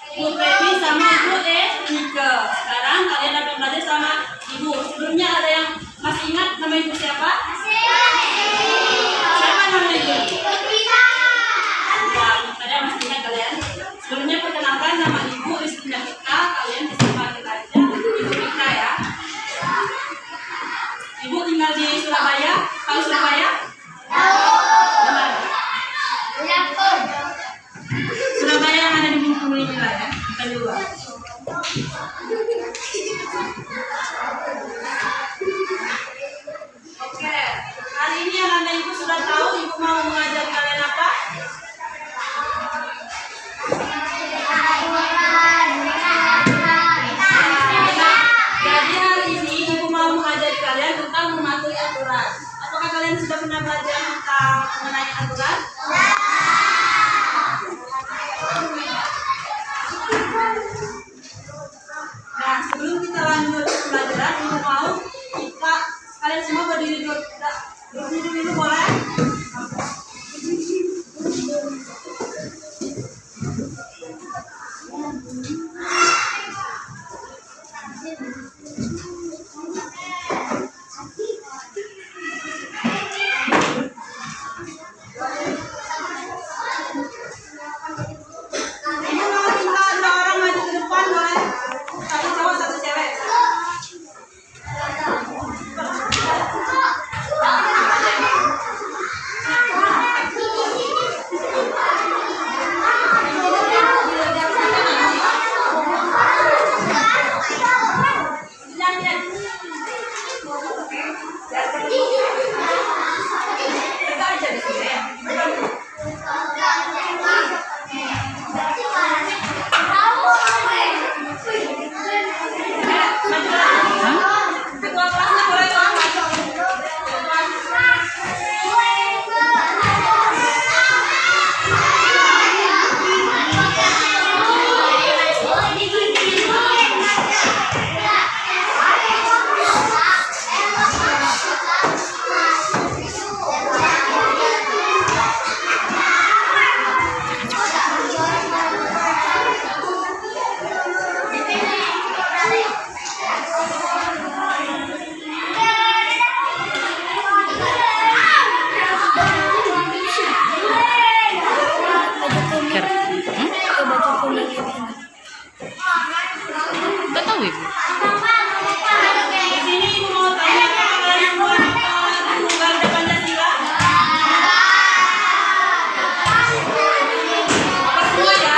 Ibu Feby sama Ibu Nike. Sekarang kalian akan belajar sama Ibu. Sebelumnya ada yang masih ingat nama Ibu siapa? Siapa nama Ibu? Ya, ada yang masih ingat kalian? Sebelumnya perkenalkan, nama Ibu Ristina Ika. Kalian bisa panggil aja Ibu Ika ya. Ibu tinggal di Surabaya. Tahu Surabaya? Surabaya yang ada di Bengkulu ini lah ya, bukan di luar. Oke, hari ini anak-anak Ibu sudah tahu Ibu mau mengajar kalian apa? Jadi hari ini Ibu mau mengajari kalian tentang mematuhi aturan. Apakah kalian sudah pernah belajar tentang mengenai aturan? Nah, sebelum kita lanjut ke pelajaran, Ibu mau kita kalian semua berdiri dulu boleh? Gak tahu Ibu. Di sini Ibu mau tanya apakah kalian buat Garuda Pancasila? Apa semua ya?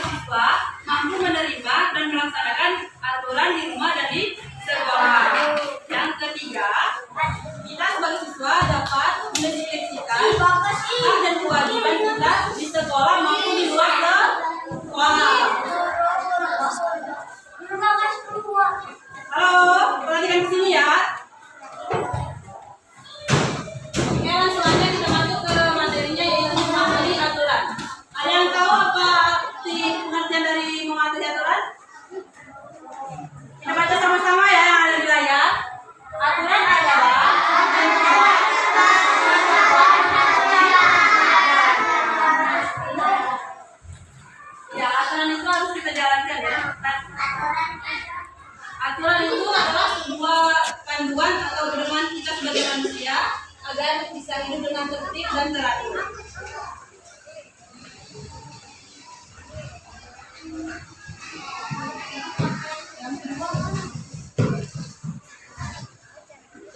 siswa mampu menerima dan melaksanakan aturan di rumah dan di sekolah. Yang ketiga, kita sebagai siswa dapat mendeskripsikan hak dan kewajiban kita di sekolah maupun di luar sekolah. Halo, perhatikan di sini ya. Oke, langsung aja kita masuk ke materinya, yaitu mematuhi aturan. Ada yang tahu apa arti pengertian dari mematuhi aturan? Kita baca sama-sama ya yang ada di layar. Aturan adalah ya, aturan itu harus kita jalankan ya. Aturan itu adalah sebuah panduan atau pedoman kita sebagai manusia agar bisa hidup dengan tertib dan teratur.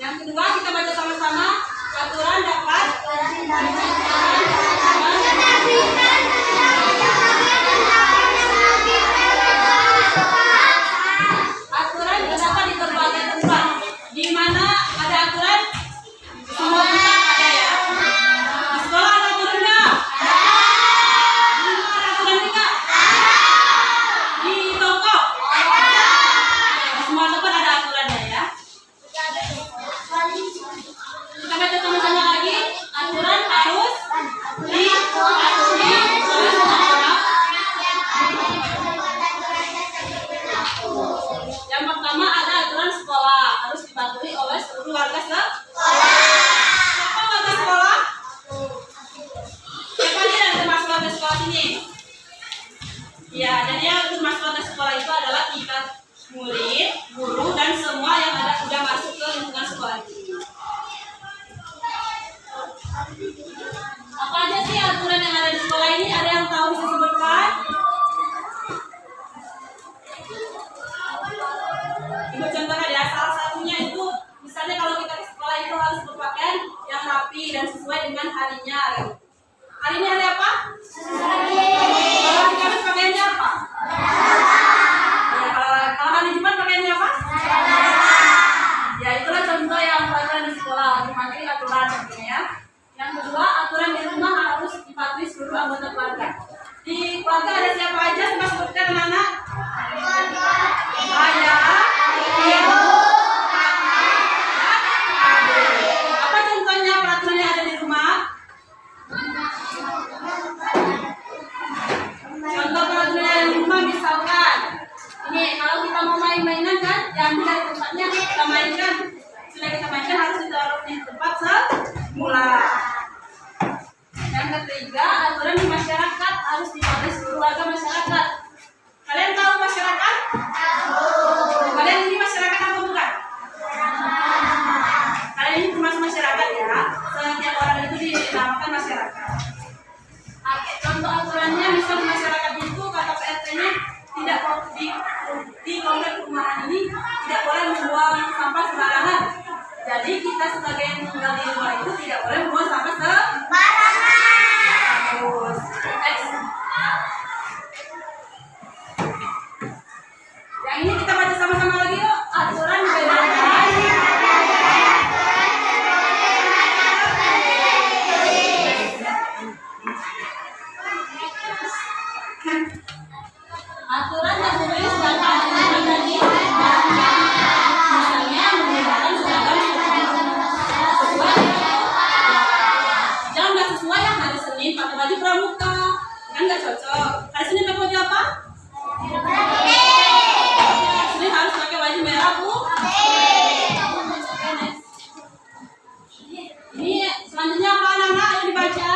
Yang kedua, kita baca sama-sama. Aturan dapat aturan terdapat di berbagai tempat. Di mana ada aturan? Semua tempat ada ya. Di sekolah ada aturan nggak? Di rumah ada aturan nggak? Di toko? Di semua tempat ada aturannya ya. Kita baca sama-sama lagi. Aturan harus dipatuhi oleh semua orang. Yang pertama ada aturan sekolah, harus dipatuhi oleh seluruh warga sekolah. Siapa warga sekolah? Siapa dia yang termasuk warga sekolah ini? Ya, jadi yang termasuk warga sekolah itu adalah kita murid, guru, dan semua yang sudah masuk ke lingkungan sekolah ini. Apa aja sih aturan yang ada di sekolah ini? Ada yang tahu bisa sebutkan? Ibu contohkan ya, salah satunya itu misalnya kalau kita ke sekolah itu harus berpakaian yang rapi dan sesuai dengan harinya. Hari ini hari apa? Kalau hari Kamis pakaiannya apa? Ya, kalau hari Jumat pakaiannya apa? Ya, itulah contoh yang peraturan di sekolah, mematuhi aturan ya. Yang kedua, aturan di rumah harus dipatuhi seluruh anggota keluarga. Di keluarga ada siapa aja? Coba sebutkan anak-anak. Ayah, ibu, kakak, adik. Apa contohnya peraturan yang ada di rumah? Contoh peraturan yang ada di rumah misalkan ini, kalau kita mau main-mainan kan, diambil dari tempatnya kita mainkan. Sudah kita mainkan harus ditaruh di tempat semula. Yang ketiga, aturan di masyarakat harus dipatuhi seluruh warga masyarakat. Kalian tahu masyarakat? Kalian ini masyarakat apa bukan? Kalian ini termasuk masyarakat ya. Setiap orang itu dinamakan masyarakat. Contoh aturannya, misal di masyarakat itu kata PRT-nya tidak di komplek perumahan ini tidak boleh membuang sampah sembarangan. Jadi kita sebagai yang tinggal di rumah itu tidak boleh membuang sampah sembarangan. Terus, yang ini kita baca sama-sama lagi yuk. Aturan bedakan aturan tertulis dan aturan tadi misalnya menggunakan seragam sesuai, jangan nggak sesuai ya. Hari Senin pakai baju pramuka kan nggak cocok. Hari Senin pakai baju apa? Senin harus pakai baju merah bu. Ini selanjutnya apa anak-anak yang dibaca?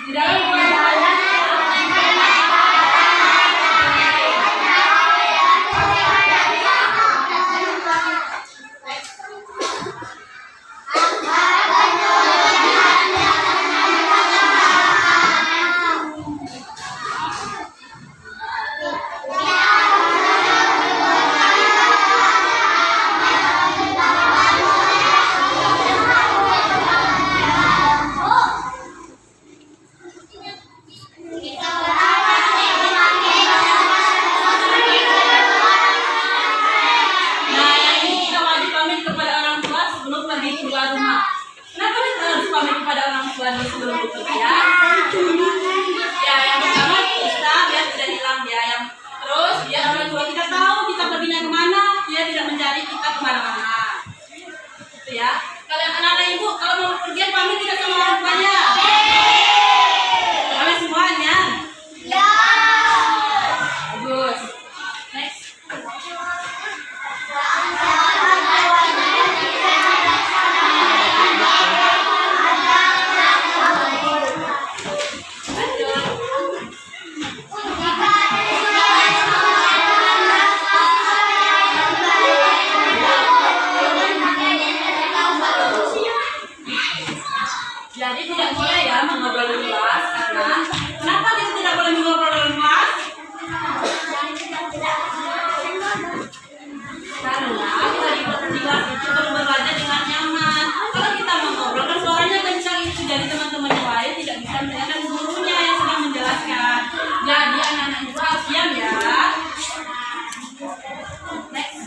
Di dalam keadaan keluar rumah. Kenapa kita harus pamit kepada orang tua sebelum bekerja? Ya, yang pertama kita biar tidak hilang dia. Terus biar orang tua kita tahu kita perginya kemana, dia tidak mencari kita kemana-mana. Itu ya. Kalian anak-anak ibu kalau mau pergi pamit tidak sama orang tuanya? Kalian semuanya? Ya. Bagus. Next. Jadi tidak boleh ya mengobrol luas karena kenapa kita tidak boleh mengobrol luas? Karena kita di kelas itu perlu belajar dengan nyaman. Kalau kita mengobrol kan suaranya kencang itu jadi teman-teman yang lain tidak bisa mendengarkan gurunya yang sedang menjelaskan. Jadi anak-anak itu harus diam ya. Next.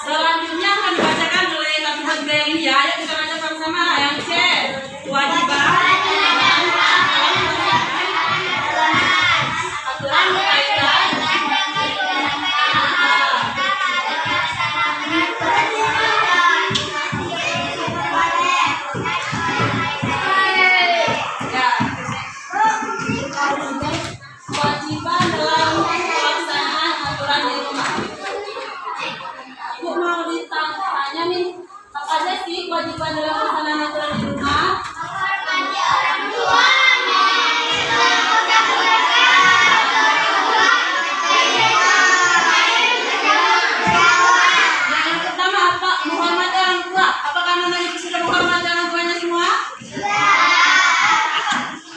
Selanjutnya akan dibacakan oleh Kak Glenn ya. Ayo kita baca sama-sama yang C. Kewajiban aturan berkaitan kewajiban dalam pelaksanaan aturan di rumah. Ibu mau ditanya nih, apa aja sih kewajiban dalam pelaksanaan aturan di rumah? Yang pertama apa? Menghormati orang tua. Apakah anak itu sudah menghormati orang tuanya semua?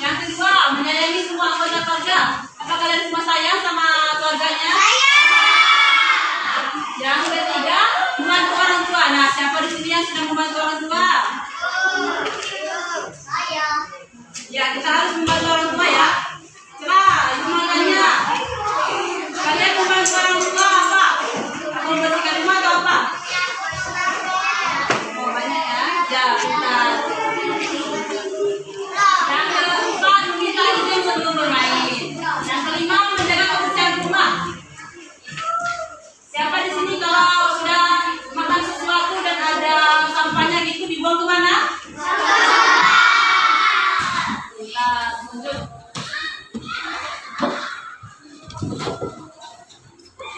Yang kedua, menyayangi semua anggota keluarga. Apa kalian semua sayang sama keluarganya? Yang ketiga, membantu orang tua. Nah, siapa di sini yang sedang membantu orang tua? Ya, kita harus membantu orang tua ya. Coba, ibu makanya. Kalian membantu orang tua apa? Aku membersihkan rumah atau apa? Oh, banyak ya. Ya, benar. Yang keempat, meminta izin sebelum bermain. Yang kelima, menjaga kebersihan rumah. Siapa di sini kalau sudah makan sesuatu dan ada sampahnya gitu dibuang kemana? Kita tunjuk.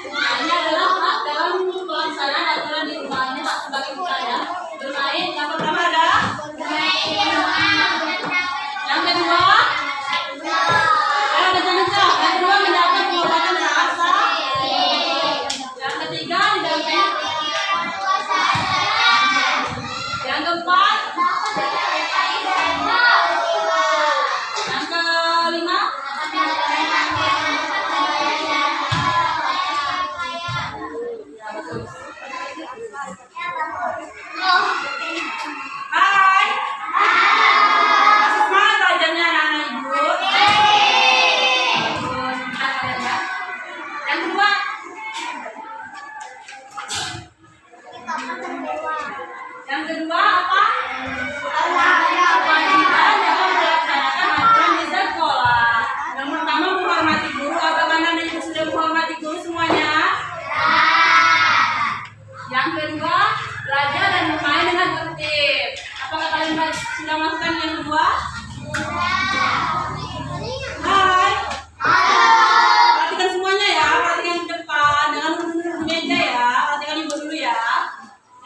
Ini adalah hak dalam pelaksanaan aturan di rumah. Ini hak sebagai saya. Bermain. Yang pertama adalah yang kedua kalau kencang-kencang. Yang kedua mendapat pengobatan rasa. Yang ketiga didampingi. Yang keempat. Yang kelima. Hai. Masih semangat belajarnya anak-anak ibu? Bagus, bentar kalian ya. Yang kedua. Yang kedua apa? Kewajiban dalam melaksanakan aturan di sekolah. Yang pertama menghormati guru. Apakah anak ibu sudah menghormati guru semuanya? Yang kedua, belajar dan bermain dengan tertib. Apakah kalian sudah melakukan yang kedua? Hai. Perhatikan semuanya ya. Perhatikan di depan. Jangan duduk di meja ya. Perhatikan ibu dulu ya.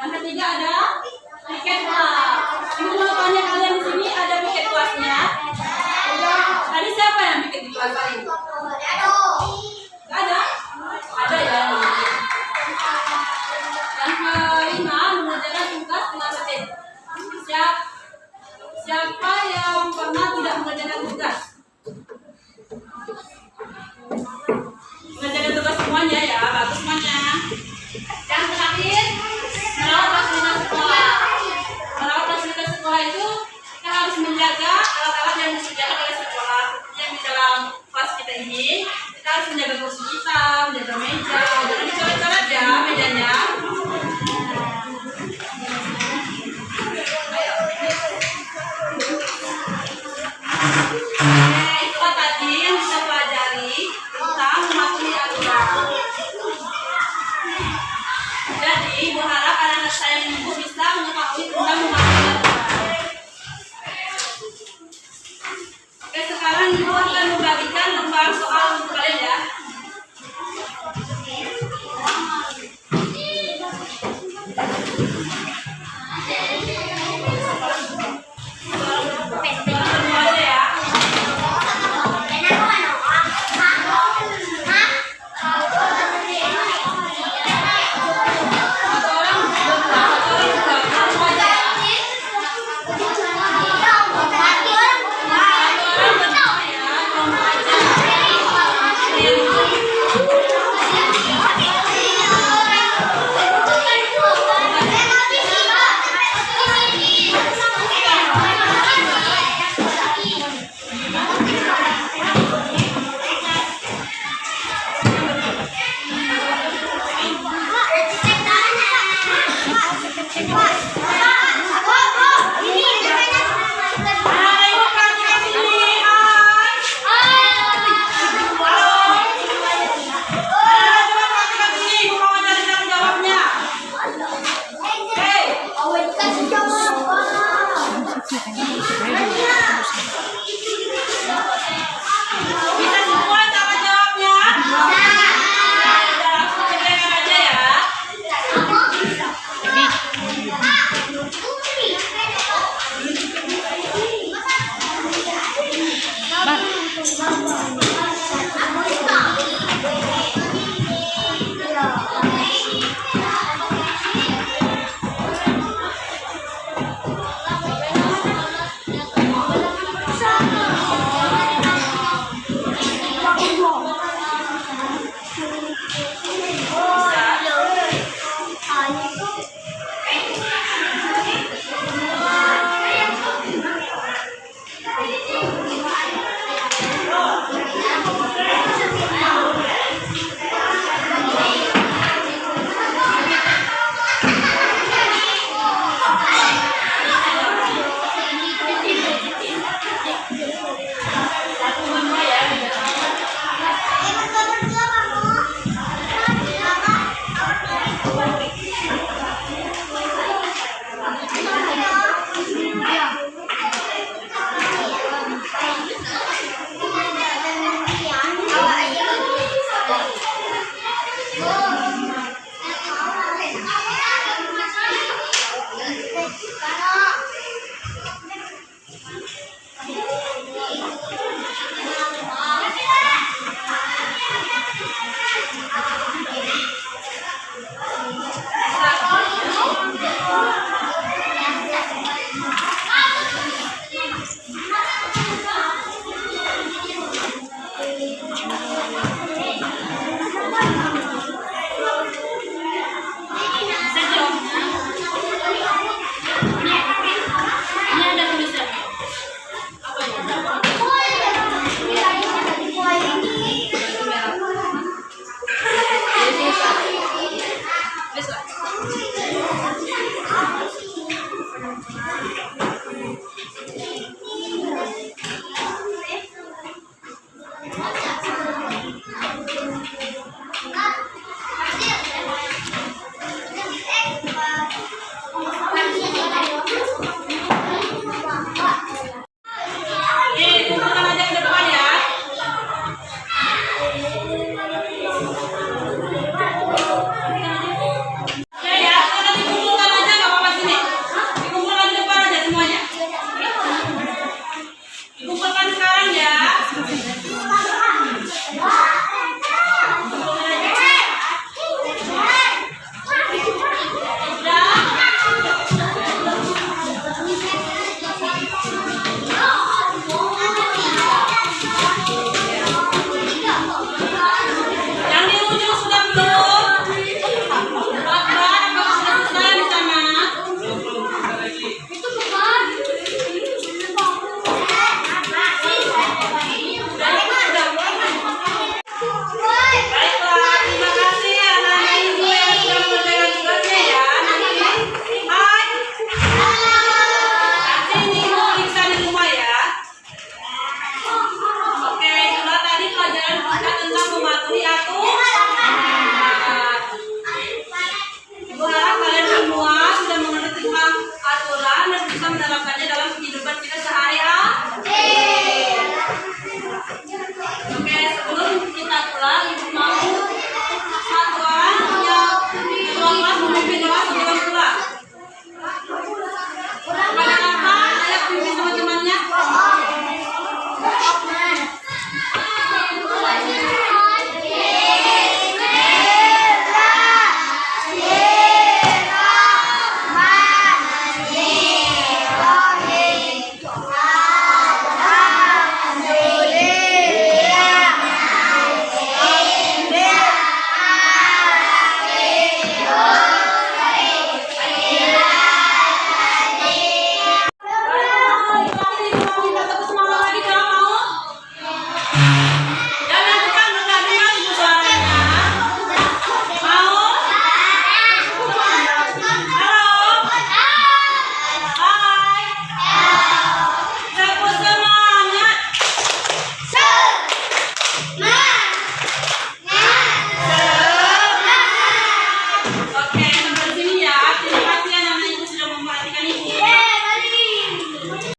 Yang ketiga ada tiket lah. Ibu mau tanya kalian di sini ada kelas lain? Nggak ada? Ada ya. Yang kelima, mengerjakan tugas dengan tertib. Siapa yang pernah tidak mengerjakan tugas? Mengerjakan tugas semuanya ya, bagus semuanya. Yang terakhir, merawat fasilitas sekolah. Merawat fasilitas sekolah itu kita harus menjaga alat-alat yang disediakan oleh sekolah. Yang di dalam kelas kita ini, kita harus menjaga kursi kita, menjaga meja, jangan dicoret-coret ya mejanya. Itulah tadi yang kita pelajari tentang mematuhi aturan. Jadi, Ibu harap anak-anak saya yang Ibu bisa mengetahui tentang mematuhi aturan. Oke, sekarang Ibu akan membagikan lembar soal untuk kalian ya.